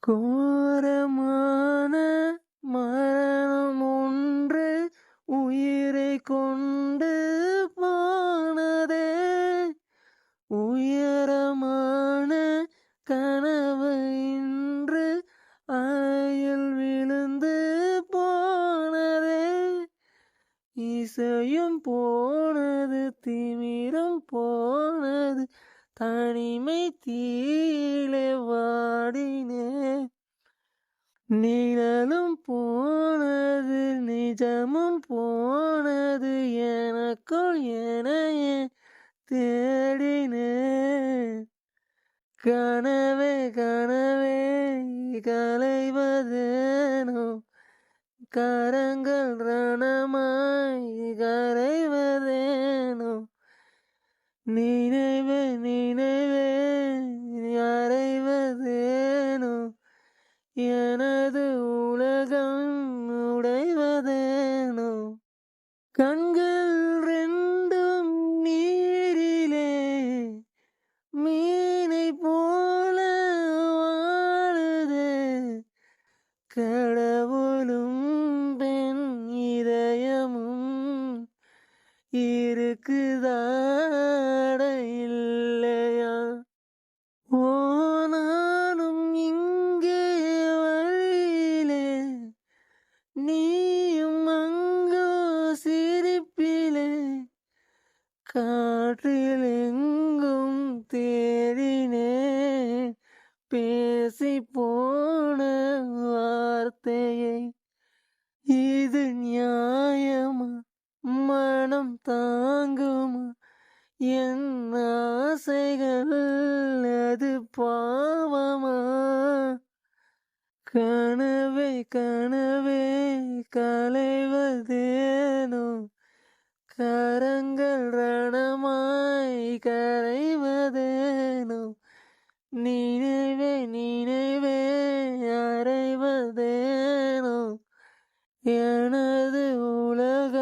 கோரமான மரணம் ஒன்று உயிரை கொண்டு போனதே. உயரமான கனவு இன்று அறையில் விழுந்து போனதே. இசையும் போனது, திமிரம் போனது, தனிமை தீயிலே வாடினேன். நிழலும் போனது, நிஜமும் போனது, எனக்குள் எனையே தேடினேன். கனவே கனவே கலைவதேனோ, கரங்கள் ரணமாய் கரைவதேனோ, நினைவே நினைவே அறைவதேனோ, எனது உலகம் உடைவதேனோ. கண்கள் ரெண்டும் நீரிலே மீனை போல வாழுதே. கடவுளும் பெண் இதயமும் இருக்குதாட இல்லையா? ஓ, நானும் இங்கே வழியிலே, நீயும் அங்கோ சிரிப்பிலே. காற்றில் எங்கும் தேடினேன் பேசி போன வார்த்தையை. இது நியாயமா? மனம் தாங்குமா? என் ஆசைகள் அது பாவமா? கனவே கனவே கலைவதேனோ, கரங்கள் ரணமாய் கரைவதேனோ, நினைவே நினைவே அறைவதேனோ, எனது உலகம்